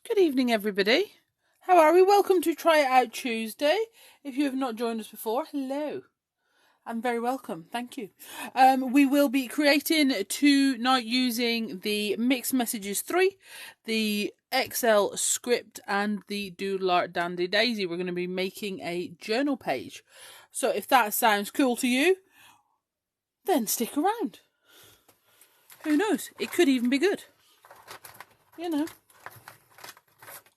Good evening, everybody. How are we? Welcome to Try It Out Tuesday. If you have not joined us before, hello. I'm very welcome. Thank you. We will be creating tonight using the Mixed Messages 3, the Excel script, and the Doodle Art Dandedaisy. We're going to be making a journal page. So if that sounds cool to you, then stick around. Who knows? It could even be good. You know.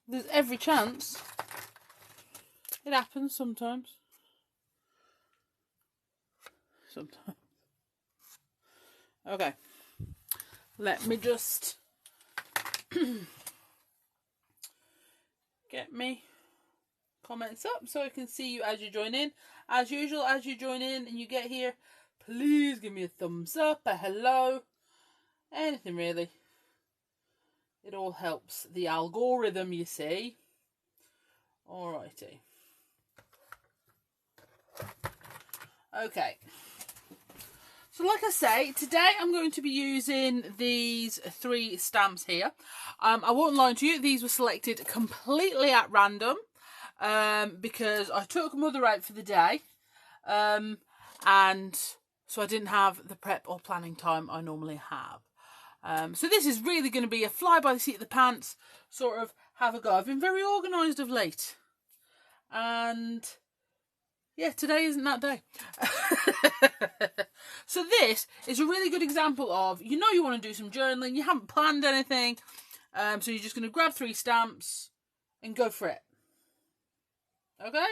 There's every chance. It happens sometimes. Sometimes. Okay. Let me just get me comments up so I can see you as you join in. As usual, as you join in and you get here, please give me a thumbs up, a hello, anything really. It all helps the algorithm, you see. Alrighty. Okay. So like I say, today I'm going to be using these 3 stamps here. I won't lie to you, these were selected completely at random because I took Mother out for the day and so I didn't have the prep or planning time I normally have. So this is really going to be a fly by the seat of the pants, sort of have a go. I've been very organised of late. And yeah, today isn't that day. So this is a really good example of, you know you want to do some journaling, you haven't planned anything. So you're just going to grab 3 stamps and go for it. Okay?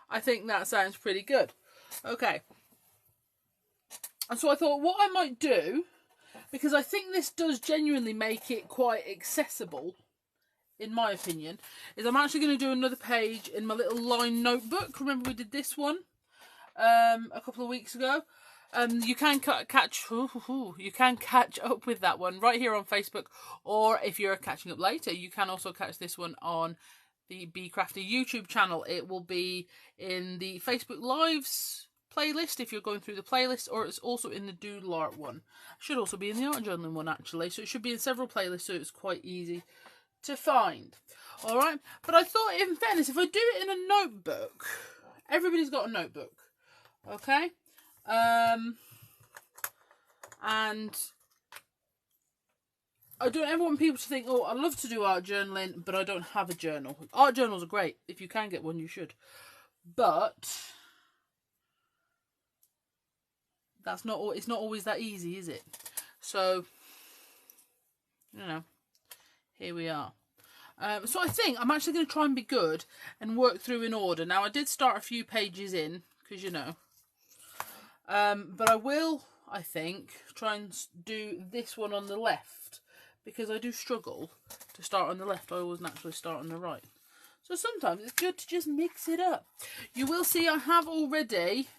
I think that sounds pretty good. Okay. And so I thought what I might do, because I think this does genuinely make it quite accessible, in my opinion, is I'm actually going to do another page in my little line notebook. Remember we did this one a couple of weeks ago? You can catch up with that one right here on Facebook, or if you're catching up later, you can also catch this one on the Bee Crafty YouTube channel. It will be in the Facebook Lives playlist if you're going through the playlist, or it's also in the Doodle Art one. It should also be in the art journaling one actually, so it should be in several playlists, so it's quite easy to find. Alright, but I thought in fairness, if I do it in a notebook, everybody's got a notebook, okay? And I don't ever want people to think, oh, I love to do art journaling, but I don't have a journal. Art journals are great. If you can get one, you should. But that's not, it's not always that easy, is it? So, you know, here we are. So I think I'm actually going to try and be good and work through in order. Now, I did start a few pages in, because you know. But I will, I think, try and do this one on the left, because I do struggle to start on the left. I always naturally start on the right. So sometimes it's good to just mix it up. You will see I have already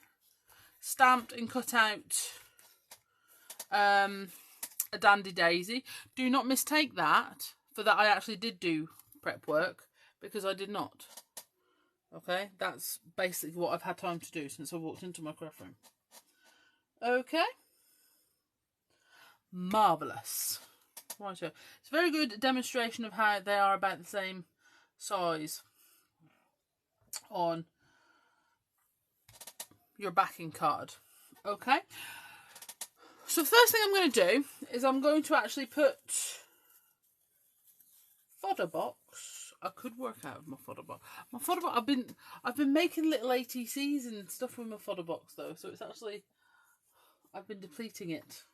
stamped and cut out a Dandedaisy. Do not mistake that for that I actually did do prep work, because I did not. Okay, that's basically what I've had time to do since I walked into my craft room. Okay. Marvellous. Right, so it's a very good demonstration of how they are about the same size on your backing card. Okay. So the first thing I'm going to do is I'm going to actually put fodder box. I could work out of my fodder box. My fodder box, I've been making little ATCs and stuff with my fodder box though, so it's actually, I've been depleting it.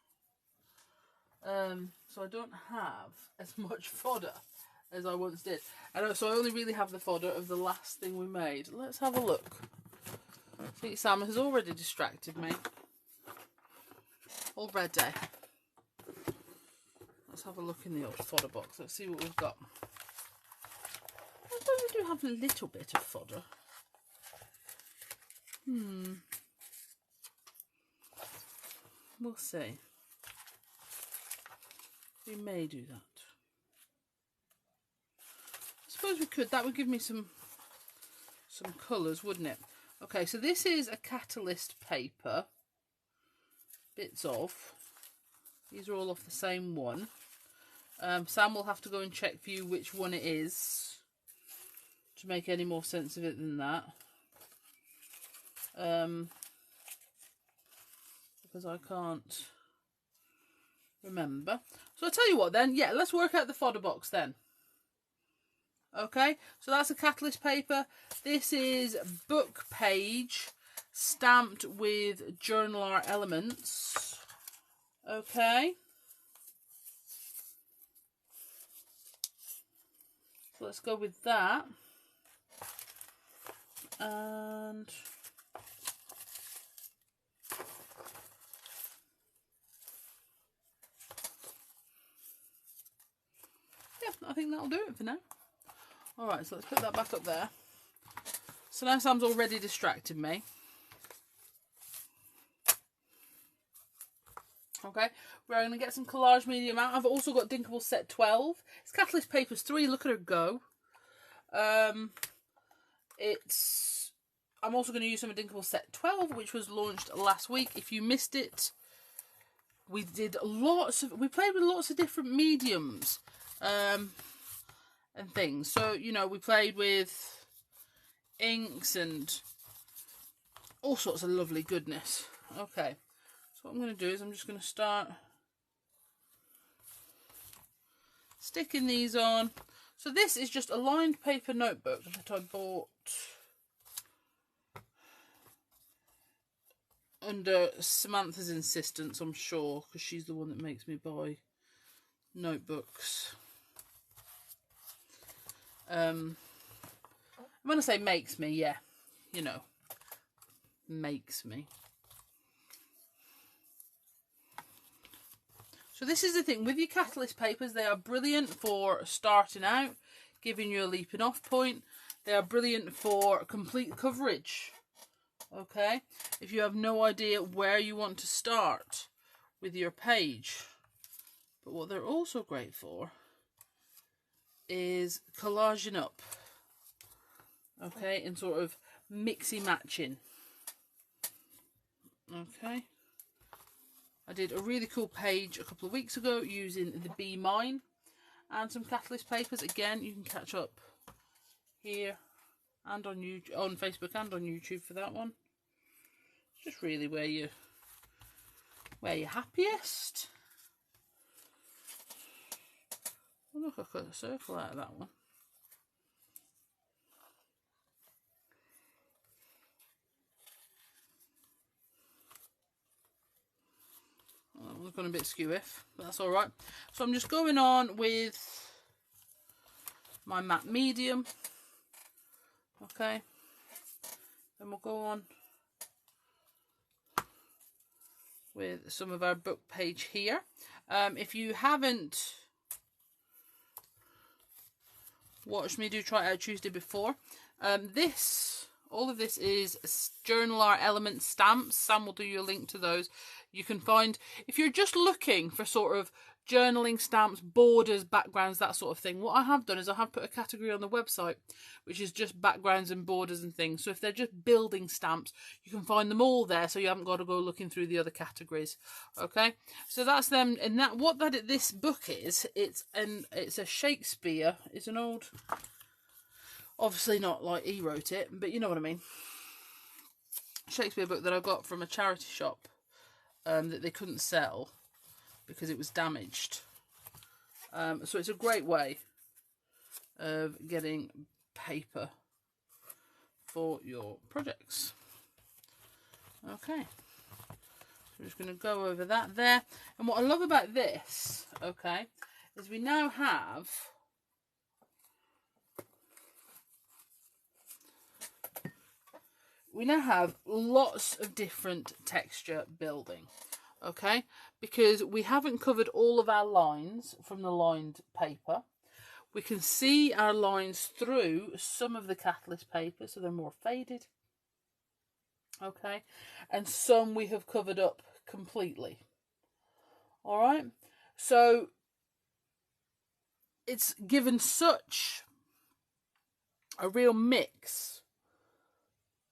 So I don't have as much fodder as I once did. So I only really have the fodder of the last thing we made. Let's have a look. See, Sam has already distracted me. Already. Let's have a look in the old fodder box. Let's see what we've got. I suppose we do have a little bit of fodder. We'll see. We may do that. I suppose we could. That would give me some colours, wouldn't it? Okay, so this is a catalyst paper. Bits of. These are all off the same one. Sam will have to go and check for you which one it is to make any more sense of it than that. Because I can't remember. So I'll tell you what then, yeah, let's work out the fodder box then. Okay, so that's a catalyst paper. This is book page stamped with journal art elements. Okay. So let's go with that. And yeah, I think that'll do it for now. Alright, so let's put that back up there. So now Sam's already distracted me. Okay, we're going to get some collage medium out. I've also got Inkables set 12. It's Catalyst Papers 3. Look at her go. I'm also going to use some of Inkables set 12, which was launched last week. If you missed it, we played with lots of different mediums and things. So, you know, we played with inks and all sorts of lovely goodness. Okay. What I'm going to do is I'm just going to start sticking these on. So this is just a lined paper notebook that I bought under Samantha's insistence, I'm sure, because she's the one that makes me buy notebooks. When I say makes me, yeah, you know, makes me. So this is the thing, with your catalyst papers, they are brilliant for starting out, giving you a leaping off point. They are brilliant for complete coverage, okay? If you have no idea where you want to start with your page. But what they're also great for is collaging up, okay? And sort of mixy-matching, okay? I did a really cool page a couple of weeks ago using the Bee Mine and some catalyst papers. Again, you can catch up here and on YouTube, on Facebook and on YouTube for that one. It's just really where you're happiest. Oh, look, I cut a circle out of that one. We've gone a bit skew-if, but that's all right. So I'm just going on with my matte medium. Okay. Then we'll go on with some of our book page here. If you haven't watched me do Try It Out Tuesday before, all of this is journal art element stamps. Sam will do you a link to those. You can find, if you're just looking for sort of journaling stamps, borders, backgrounds, that sort of thing, what I have done is I have put a category on the website which is just backgrounds and borders and things. So if they're just building stamps, you can find them all there, so you haven't got to go looking through the other categories. Okay, so that's them. And that this book is, it's a Shakespeare. It's an old, obviously not like he wrote it, but you know what I mean. Shakespeare book that I got from a charity shop that they couldn't sell because it was damaged. So it's a great way of getting paper for your projects. Okay, so we're just going to go over that there. And what I love about this, okay, is we now have lots of different texture building, okay, because we haven't covered all of our lines from the lined paper. We can see our lines through some of the catalyst paper, so they're more faded, okay, and some we have covered up completely. All right, so it's given such a real mix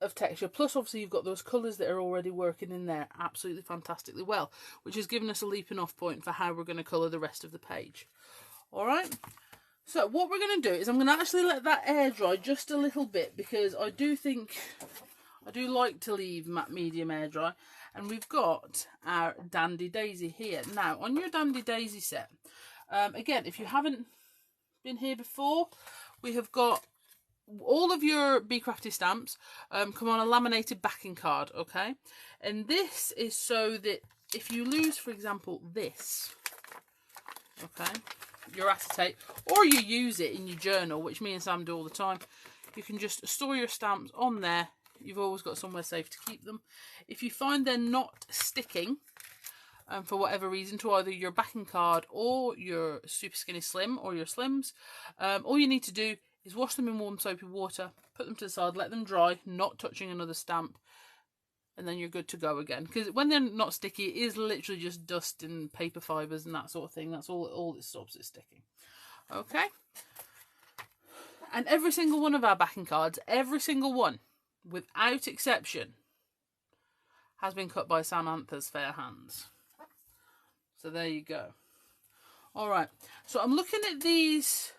of texture, plus obviously you've got those colours that are already working in there absolutely fantastically well, which has given us a leaping off point for how we're going to colour the rest of the page. All right. So what we're going to do is I'm going to actually let that air dry just a little bit, because I do like to leave matte medium air dry. And we've got our Dandedaisy here. Now, on your Dandedaisy set, again, if you haven't been here before, we have got all of your Bee Crafty stamps come on a laminated backing card, okay? And this is so that if you lose, for example, this, okay, your acetate, or you use it in your journal, which me and Sam do all the time, you can just store your stamps on there. You've always got somewhere safe to keep them. If you find they're not sticking, for whatever reason, to either your backing card or your Super Skinny Slim or your Slims, all you need to do is wash them in warm soapy water, put them to the side, let them dry, not touching another stamp, and then you're good to go again. Because when they're not sticky, it is literally just dust and paper fibres and that sort of thing. That's all that stops it sticking. Okay? And every single one of our backing cards, every single one, without exception, has been cut by Samantha's fair hands. So there you go. Alright, so I'm looking at these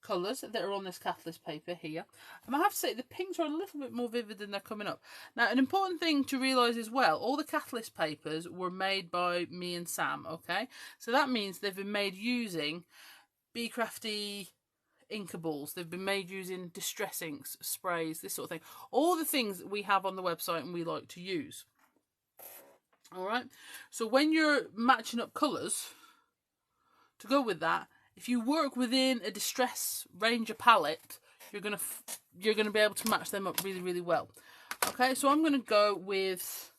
colours that are on this catalyst paper here, and I have to say the pinks are a little bit more vivid than they're coming up. Now, an important thing to realise as well, all the catalyst papers were made by me and Sam, okay? So that means they've been made using Bee Crafty Inkables, they've been made using distress inks, sprays, this sort of thing. All the things that we have on the website and we like to use. Alright, so when you're matching up colours to go with that, if you work within a Distress Ranger palette, you're gonna be able to match them up really, really well. Okay, so I'm gonna go with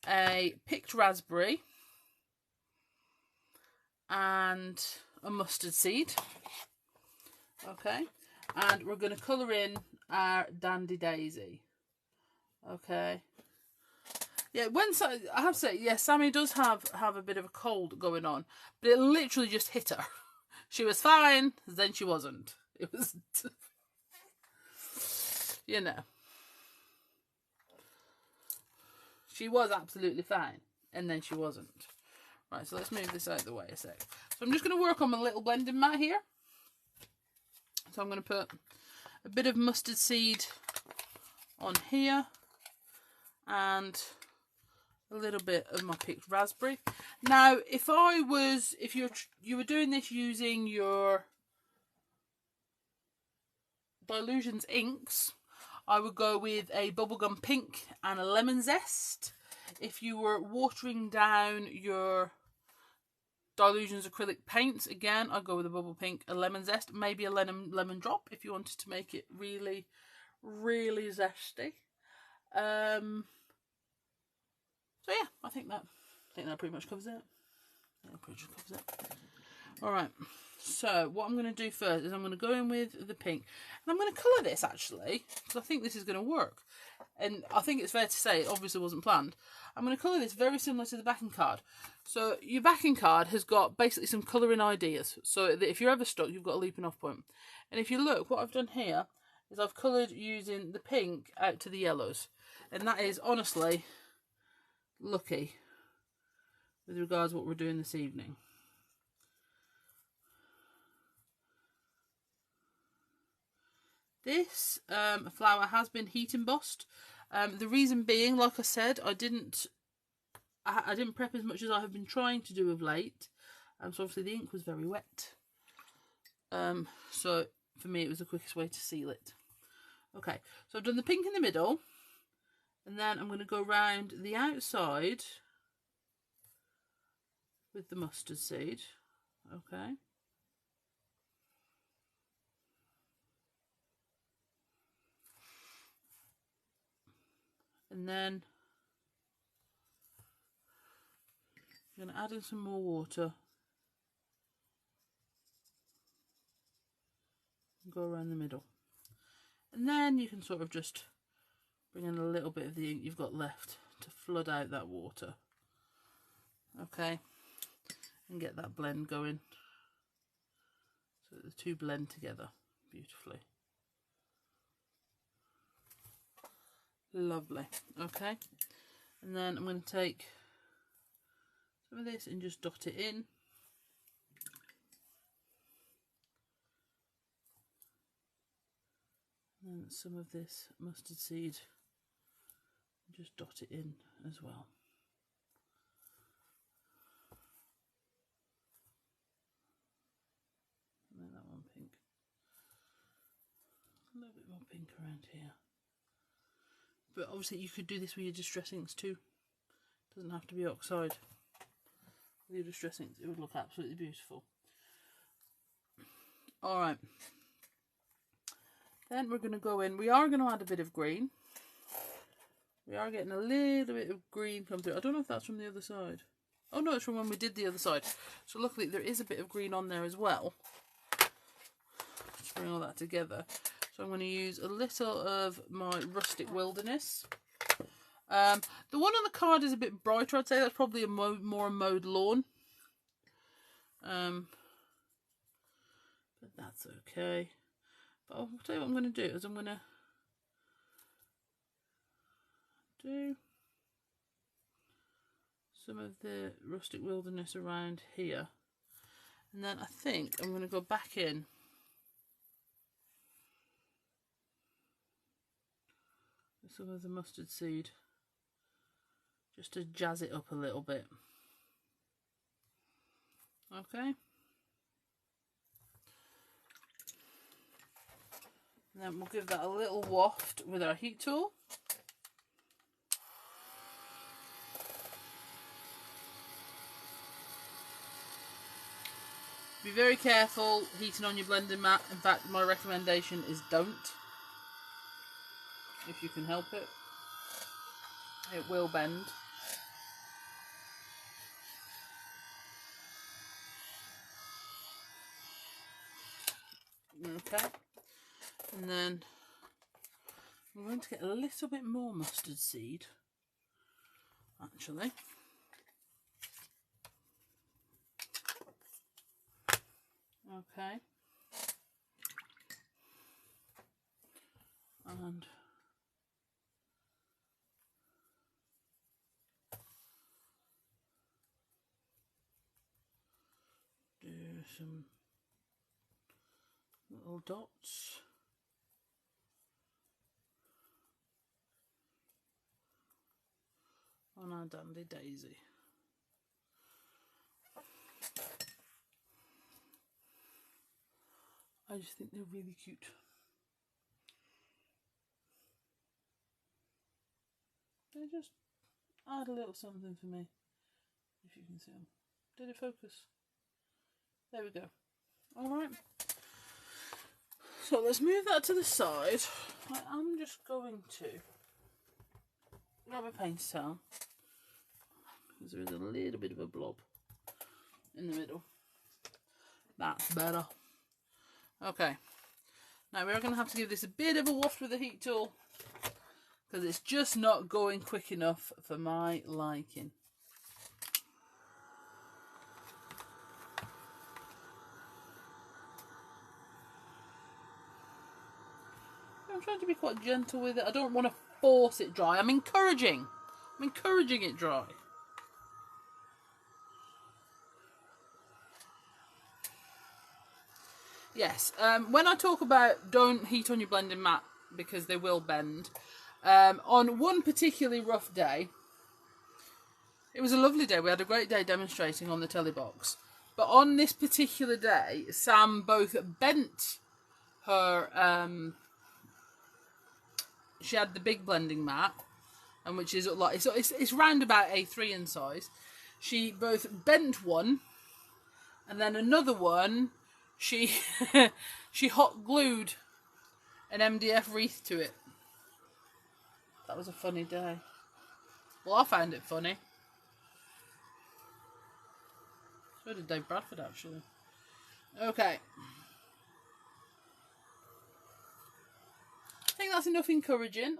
a picked raspberry and a mustard seed. Okay, and we're gonna colour in our Dandedaisy. Okay. Yeah, I have to say, yeah, Sammy does have a bit of a cold going on, but it literally just hit her. She was fine, then she wasn't. It was, you know. She was absolutely fine, and then she wasn't. Right, so let's move this out of the way a sec. So I'm just going to work on my little blending mat here. So I'm going to put a bit of mustard seed on here, and a little bit of my picked raspberry. Now, if you were doing this using your Dylusions inks, I would go with a bubblegum pink and a lemon zest. If you were watering down your Dylusions acrylic paints, again, I'd go with a bubble pink, a lemon zest, maybe a lemon drop if you wanted to make it really, really zesty. So yeah, I think that pretty much covers it. Alright, so what I'm going to do first is I'm going to go in with the pink. And I'm going to colour this actually, because I think this is going to work. And I think it's fair to say it obviously wasn't planned. I'm going to colour this very similar to the backing card. So your backing card has got basically some colouring ideas. So that if you're ever stuck, you've got a leaping off point. And if you look, what I've done here is I've coloured using the pink out to the yellows. And that is honestly lucky with regards to what we're doing this evening. This flower has been heat embossed. The reason being, like I said, I didn't prep as much as I have been trying to do of late. So obviously the ink was very wet. So for me it was the quickest way to seal it. Okay, so I've done the pink in the middle. And then I'm going to go around the outside with the mustard seed. Okay. And then I'm going to add in some more water. And go around the middle. And then you can sort of just bring in a little bit of the ink you've got left to flood out that water. Okay, and get that blend going so that the two blend together beautifully. Lovely. Okay, and then I'm going to take some of this and just dot it in. And some of this mustard seed, just dot it in as well. Make that one pink. A little bit more pink around here. But obviously you could do this with your distress inks too. It doesn't have to be oxide. With your distress inks, it would look absolutely beautiful. Alright. Then we're going to go in. We are going to add a bit of green. We are getting a little bit of green come through. I don't know if that's from the other side. Oh no, it's from when we did the other side. So luckily there is a bit of green on there as well. Let's bring all that together. So I'm going to use a little of my Rustic Wilderness. The one on the card is a bit brighter. I'd say that's probably a more mowed lawn. But that's okay. But I'll tell you what I'm going to do is I'm going to do some of the Rustic Wilderness around here. And then I think I'm going to go back in with some of the mustard seed just to jazz it up a little bit. Okay. And then we'll give that a little waft with our heat tool. Be very careful heating on your blending mat. In fact, my recommendation is don't. If you can help it. It will bend. Okay. And then I'm going to get a little bit more mustard seed, actually. Okay. And do some little dots. On our Dandedaisy. I just think they're really cute. They just add a little something for me, if you can see them. Did it focus? There we go. Alright. So let's move that to the side. I am just going to grab a paint towel, because there is a little bit of a blob in the middle. That's better. Okay, now we're going to have to give this a bit of a waft with the heat tool, because it's just not going quick enough for my liking. I'm trying to be quite gentle with it. I don't want to force it dry. I'm encouraging it dry. Yes, when I talk about don't heat on your blending mat because they will bend, on one particularly rough day, it was a lovely day, we had a great day demonstrating on the telebox, but on this particular day, Sam both bent her, she had the big blending mat, and which is like, it's round about A3 in size. She both bent one, and then another one, she hot glued an MDF wreath to it. That was a funny day. Well, I found it funny. So did Dave Bradford, actually. Okay. I think that's enough encouraging.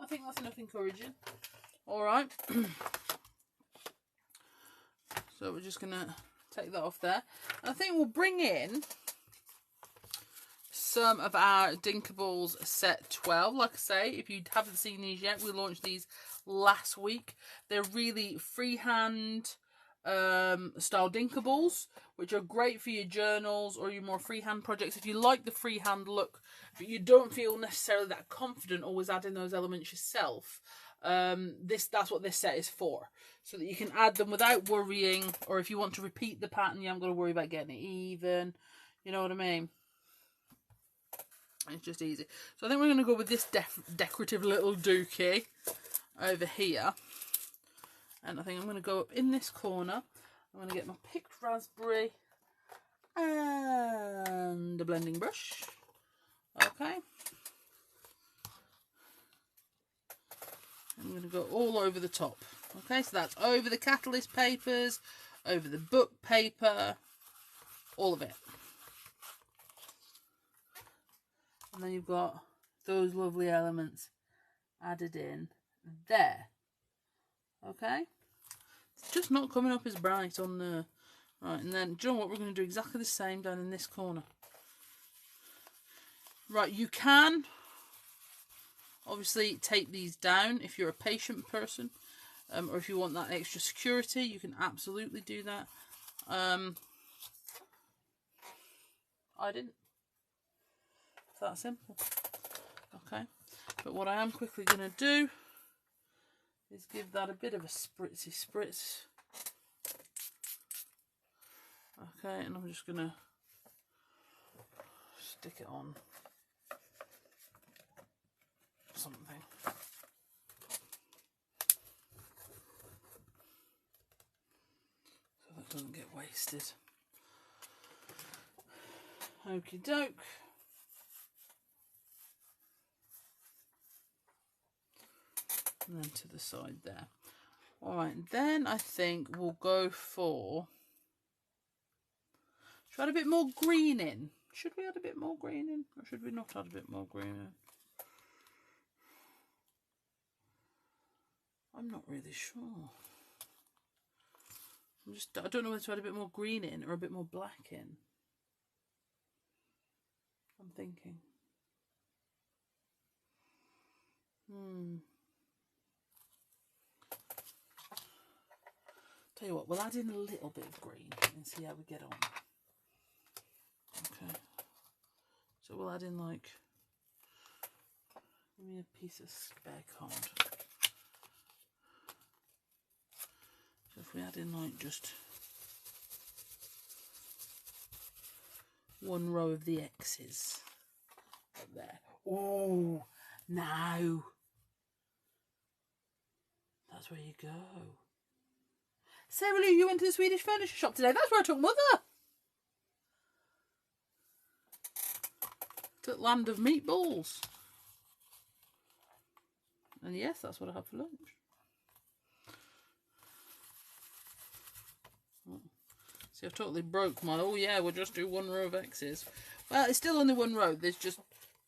Alright. So we're just going to take that off there. And I think we'll bring in some of our Dinkables set 12. Like I say, if you haven't seen these yet, we launched these last week. They're really freehand style Inkables, which are great for your journals or your more freehand projects. If you like the freehand look, but you don't feel necessarily that confident always adding those elements yourself, that's what this set is for, so that you can add them without worrying, or if you want to repeat the pattern, you haven't got to worry about getting it even. You know what I mean? It's just easy. So I think we're going to go with this decorative little dookie over here. And I think I'm going to go up in this corner. I'm going to get my picked raspberry and a blending brush. Okay. I'm going to go all over the top. Okay, so that's over the catalyst papers, over the book paper, all of it. And then you've got those lovely elements added in there. Okay? It's just not coming up as bright on the... Right, and then, do you know what? We're going to do exactly the same down in this corner. Right, you can obviously take these down if you're a patient person, or if you want that extra security, you can absolutely do that. I didn't. It's that simple. Okay, but what I am quickly going to do is give that a bit of a spritzy spritz. Okay, and I'm just going to stick it on something. So that doesn't get wasted. Okie doke. And then to the side there. Alright, then I think we'll go for... Should we add a bit more green in? Should we add a bit more green in? Or should we not add a bit more green in? I'm not really sure. I don't know whether to add a bit more green in or a bit more black in. I'm thinking. Tell you what, we'll add in a little bit of green and see how we get on. Okay. So we'll add in like, give me a piece of spare card. So if we add in like just one row of the X's up there. Oh, now that's where you go. Sarah Lou, you went to the Swedish furniture shop today. That's where I took Mother. To Land of Meatballs. And yes, that's what I had for lunch. Oh. See, I've totally broke mine. Oh yeah, we'll just do one row of X's. Well, it's still only one row. There's just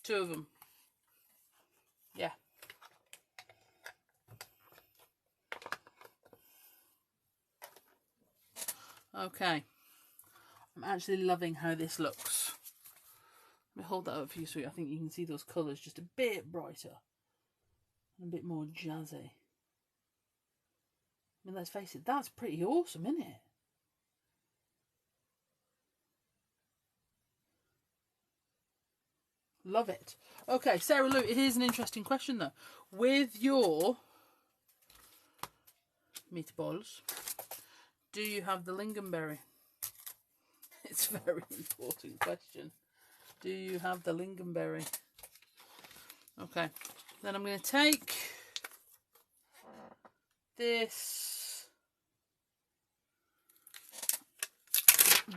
two of them. Yeah. Okay. I'm actually loving how this looks. Let me hold that up for you so I think you can see those colours just a bit brighter. And a bit more jazzy. I mean, let's face it, that's pretty awesome, isn't it? Love it. Okay, Sarah Lou, here's an interesting question though. With your meatballs, do you have the lingonberry? It's a very important question. Do you have the lingonberry? Okay, then I'm going to take this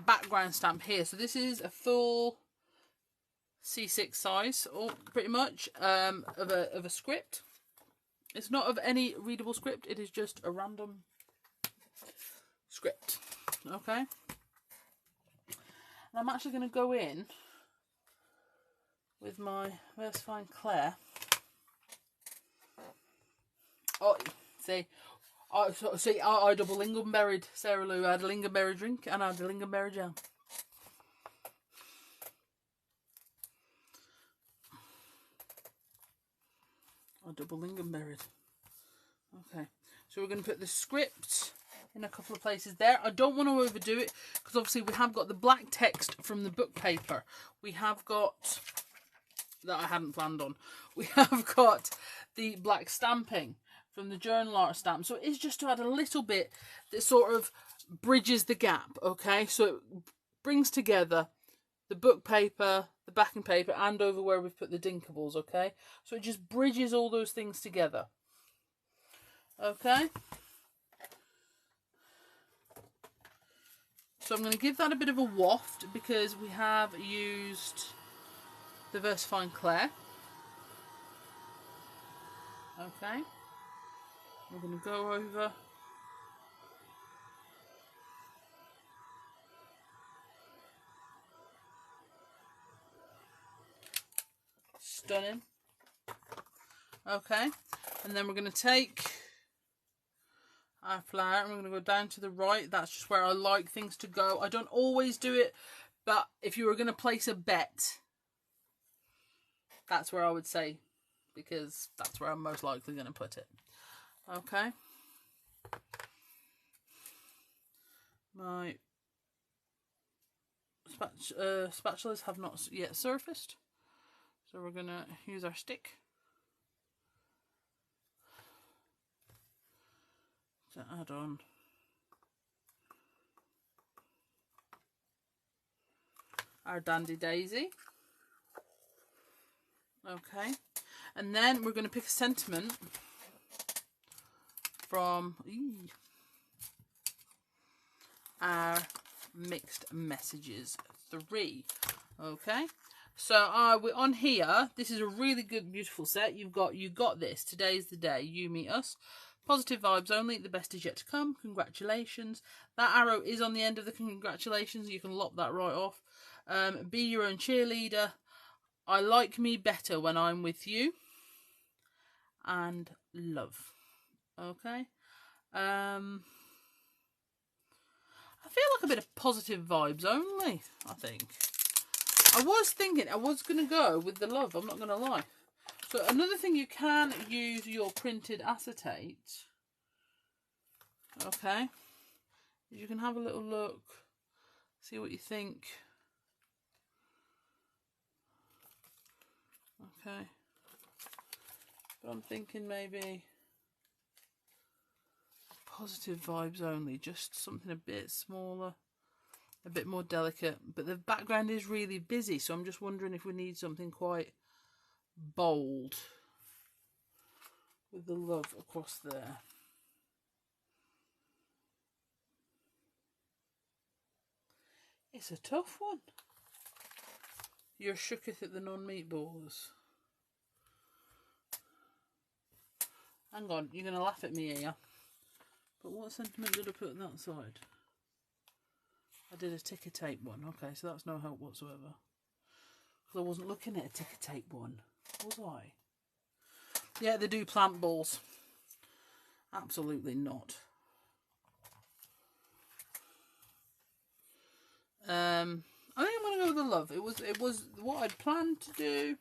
background stamp here. So this is a full C6 size, or pretty much, of a script. It's not of any readable script, it is just a random script. Okay. And I'm actually going to go in with my Versafine Claire. Oh, see, I double lingonberried Sarah Lou. I had a lingonberry drink and I had a lingonberry jam. I double lingonberried. Okay, so we're going to put the script in a couple of places there. I don't want to overdo it because obviously we have got the black text from the book paper. We have got, that I hadn't planned on, we have got the black stamping from the journal art stamp. So it's just to add a little bit that sort of bridges the gap, okay? So it brings together the book paper, the backing paper, and over where we've put the Dinkables, okay? So it just bridges all those things together, okay? So I'm going to give that a bit of a waft because we have used the Versafine Clay. Okay. We're going to go over stunning. Okay. And then we're going to take our flower and we're going to go down to the right. That's just where I like things to go. I don't always do it, but if you were going to place a bet, that's where I would say, because that's where I'm most likely going to put it. Okay. My spatulas have not yet surfaced, so we're going to use our stick to add on our Dandedaisy. Okay, and then we're going to pick a sentiment from our Mixed Messages 3. Okay, so we're on here. This is a really good, beautiful set. You got this. Today's the day. You meet us. Positive vibes only. The best is yet to come. Congratulations. That arrow is on the end of the congratulations. You can lop that right off. Be your own cheerleader. I like me better when I'm with you. And love. Okay. I feel like a bit of positive vibes only, I think. I was thinking I was going to go with the love. I'm not going to lie. So another thing, you can use your printed acetate. Okay. You can have a little look. See what you think. Okay. But I'm thinking maybe positive vibes only. Just something a bit smaller. A bit more delicate. But the background is really busy. So I'm just wondering if we need something quite bold with the love across there. It's a tough one. You're shooketh at the non-meatballs. Hang on, you're going to laugh at me here. But what sentiment did I put on that side? I did a ticker tape one. Okay, so that's no help whatsoever. Because I wasn't looking at a ticker tape one. Was I? Yeah, they do plant balls. Absolutely not. I think I'm gonna go with the love. It was what I'd planned to do.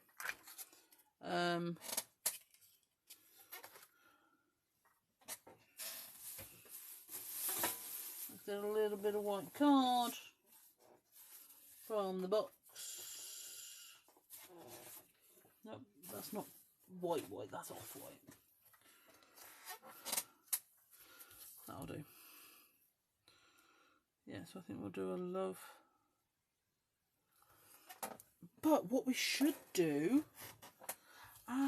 Let's get a little bit of white card from the box. Nope, that's not white, that's off-white. That'll do. Yeah, so I think we'll do a love. But what we should do...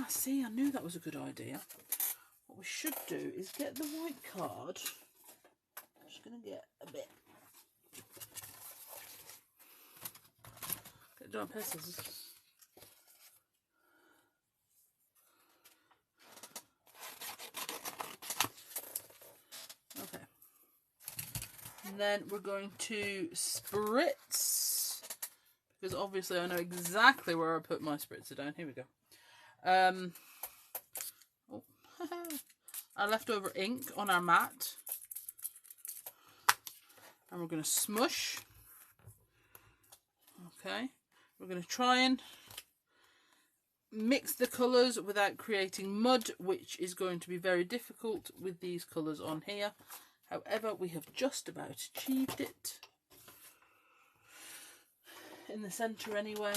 see, I knew that was a good idea. What we should do is get the white card. I'm just going to get a bit. Get down pair of scissors. Okay. And then we're going to spritz, because obviously I know exactly where I put my spritzer down. Here we go. Our leftover ink on our mat, and we're going to smush. Okay, we're going to try and mix the colours without creating mud, which is going to be very difficult with these colours on here. However, we have just about achieved it. In the centre anyway.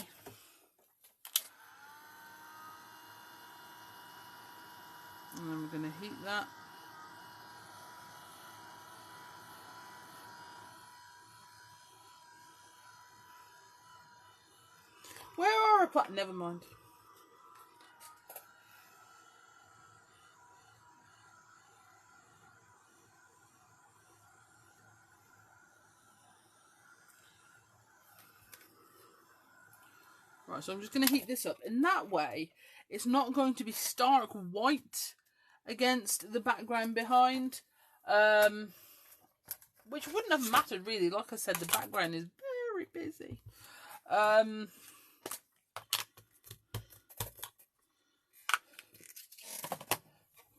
And then we're going to heat that. Where are our plants? Never mind. Right, so I'm just going to heat this up. In that way, it's not going to be stark white against the background behind. Which wouldn't have mattered really. Like I said, the background is very busy.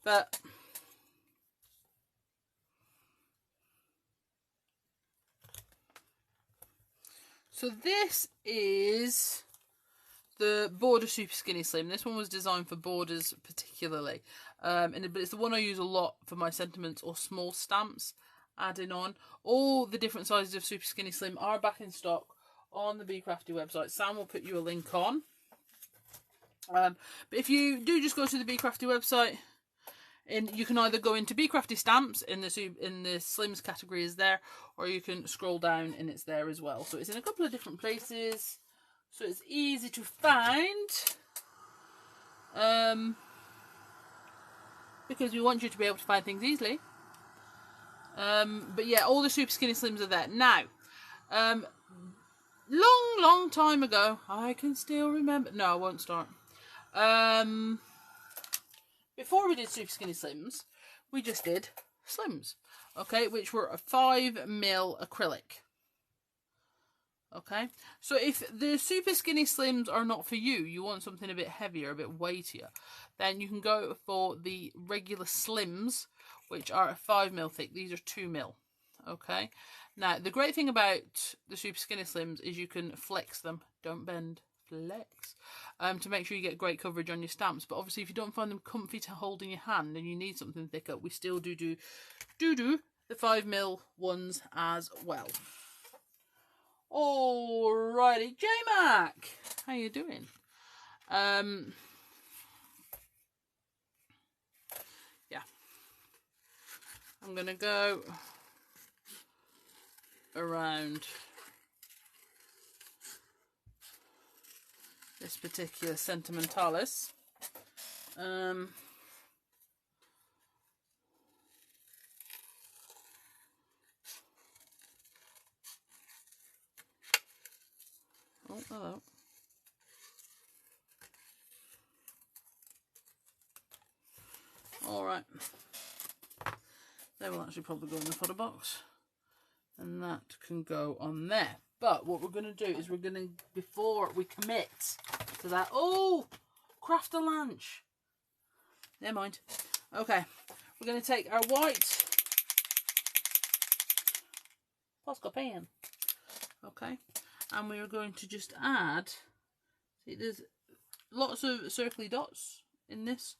But so this is the Border Super Skinny Slim. This one was designed for borders particularly. But it's the one I use a lot for my sentiments or small stamps adding on. All the different sizes of Super Skinny Slim are back in stock on the Bee Crafty website. Sam will put you a link on. But if you do just go to the Bee Crafty website, and you can either go into Bee Crafty stamps in the Slims category is there, or you can scroll down and it's there as well. So it's in a couple of different places, so it's easy to find. Because we want you to be able to find things easily. But yeah, all the Super Skinny Slims are there now. Long time ago, I can still remember. No, I won't start. Before we did Super Skinny Slims, we just did Slims, okay, which were a 5mm acrylic. Okay, so if the Super Skinny Slims are not for you, you want something a bit heavier, a bit weightier, then you can go for the regular Slims, which are 5mm thick. These are 2mm. Okay, now the great thing about the Super Skinny Slims is you can flex them, don't bend, flex, to make sure you get great coverage on your stamps. But obviously if you don't find them comfy to hold in your hand and you need something thicker, we still do the 5mm ones as well. Alrighty, J-Mac, how you doing? Yeah, I'm gonna go around this particular Sentimentalis. Oh, hello. Alright. They will actually probably go in the fodder box. And that can go on there. But what we're going to do is we're going to, before we commit to that... Oh! Craft a lunch. Never mind. Okay. We're going to take our white Posca pan. Okay. And we are going to just add... See, there's lots of circly dots in this.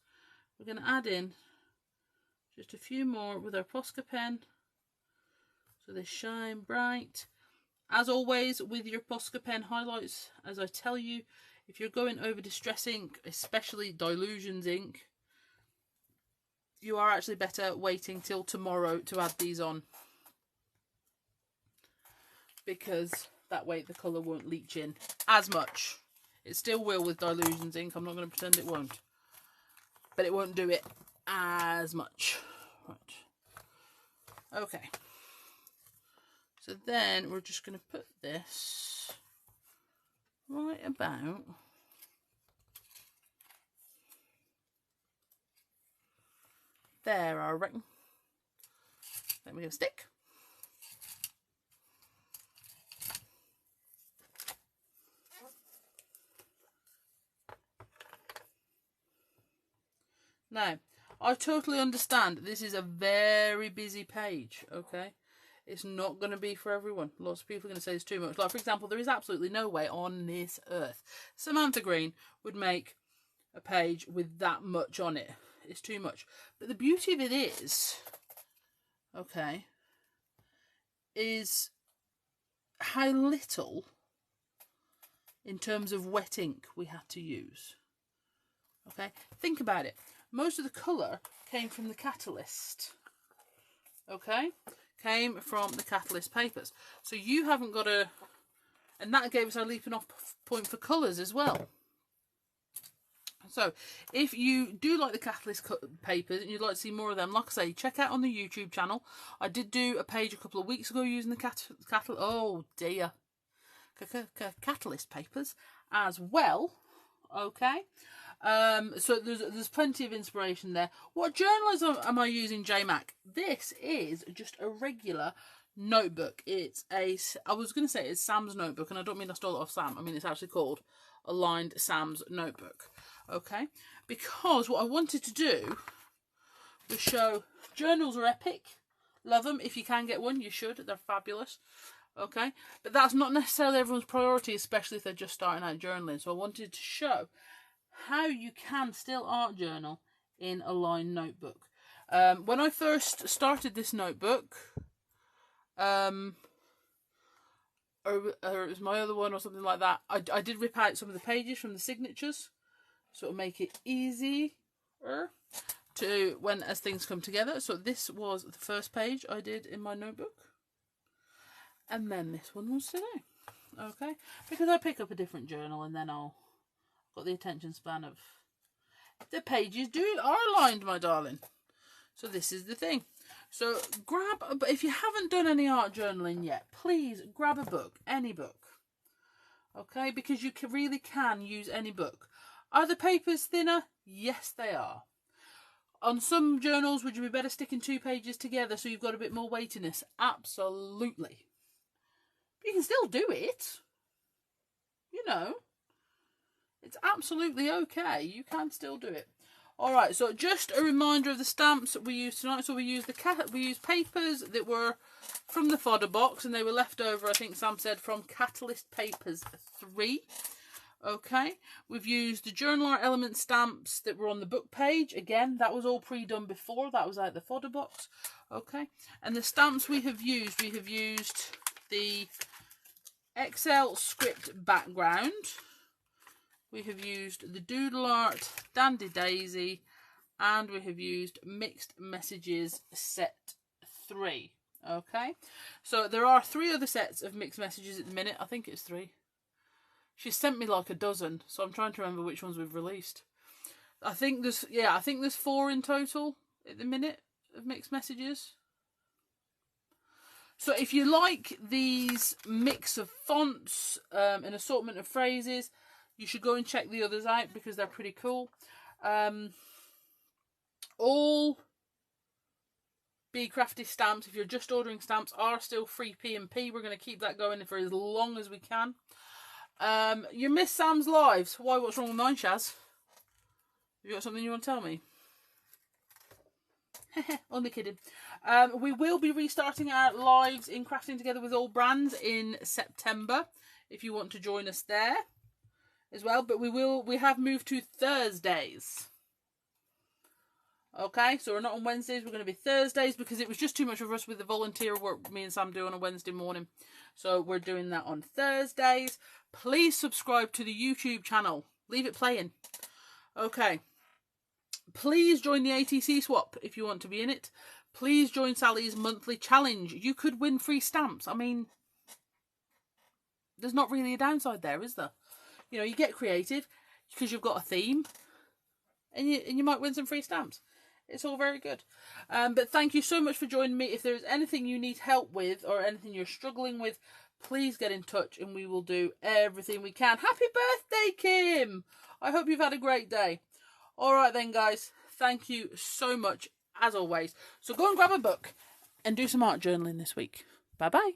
We're going to add in just a few more with our Posca pen, so they shine bright. As always with your Posca pen highlights, as I tell you, if you're going over distress ink, especially Dilutions ink, you are actually better waiting till tomorrow to add these on, because that way the colour won't leach in as much. It still will with Dilutions ink, I'm not going to pretend it won't, but it won't do it as much. Right. Okay. So then we're just going to put this right about there, I reckon. Then we go stick. Now, I totally understand this is a very busy page, okay? It's not going to be for everyone. Lots of people are going to say it's too much. Like, for example, there is absolutely no way on this earth Samantha Green would make a page with that much on it. It's too much. But the beauty of it is, okay, is how little in terms of wet ink we had to use. Okay, think about it. Most of the colour came from the catalyst. Okay, came from the catalyst papers. So you haven't got a... And that gave us our leaping off point for colours as well. So, if you do like the catalyst papers and you'd like to see more of them, like I say, check out on the YouTube channel. I did do a page a couple of weeks ago using the catalyst papers as well. Okay, so there's plenty of inspiration there. What journalism am I using, JMac? This is just a regular notebook. It's a... I was going to say it's Sam's notebook, and I don't mean I stole it off Sam. I mean it's actually called Aligned Sam's Notebook. Okay, because what I wanted to do was show journals are epic. Love them. If you can get one, you should. They're fabulous. Okay, but that's not necessarily everyone's priority, especially if they're just starting out journaling. So I wanted to show how you can still art journal in a lined notebook. When I first started this notebook, or it was my other one or something like that, I did rip out some of the pages from the signatures, so it'll make it easier to as things come together. So this was the first page I did in my notebook, and then this one was today. Okay, because I pick up a different journal and then I'll got the attention span of the pages are aligned, my darling. So this is the thing. So but if you haven't done any art journaling yet, please grab a book, any book. Okay, because you really can use any book. Are the papers thinner? Yes, they are. On some journals, would you be better sticking 2 pages together so you've got a bit more weightiness? Absolutely. But you can still do it. You know, it's absolutely okay. You can still do it. Alright, so just a reminder of the stamps we used tonight. So we used papers that were from the fodder box, and they were left over, I think Sam said, from Catalyst Papers 3. Okay, we've used the Journal Art Element stamps that were on the book page. Again, that was all pre-done before. That was out the fodder box. Okay, and the stamps we have used the Excel script background. We have used the Doodle Art, Dandedaisy, and we have used Mixed Messages set 3. Okay, so there are 3 other sets of mixed messages at the minute. I think it's 3. She sent me like a dozen, so I'm trying to remember which ones we've released. I think there's 4 in total at the minute of mixed messages. So if you like these mix of fonts, an assortment of phrases, you should go and check the others out because they're pretty cool. All Bee Crafty stamps, if you're just ordering stamps, are still free P&P. We're going to keep that going for as long as we can. You missed Sam's lives. Why? What's wrong with mine, Shaz? Have you got something you want to tell me? Only kidding. We will be restarting our lives in Crafting Together with All Brands in September, if you want to join us there as well. But we have moved to Thursdays. Okay, so we're not on Wednesdays, we're going to be Thursdays because it was just too much for us with the volunteer work me and Sam do on a Wednesday morning. So we're doing that on Thursdays. Please subscribe to the YouTube channel. Leave it playing. Okay. Please join the ATC swap if you want to be in it. Please join Sally's monthly challenge. You could win free stamps. I mean, there's not really a downside there, is there? You know, you get creative because you've got a theme and you might win some free stamps. It's all very good. But thank you so much for joining me. If there's anything you need help with or anything you're struggling with, please get in touch and we will do everything we can. Happy birthday, Kim! I hope you've had a great day. Alright then, guys. Thank you so much, as always. So go and grab a book and do some art journaling this week. Bye-bye.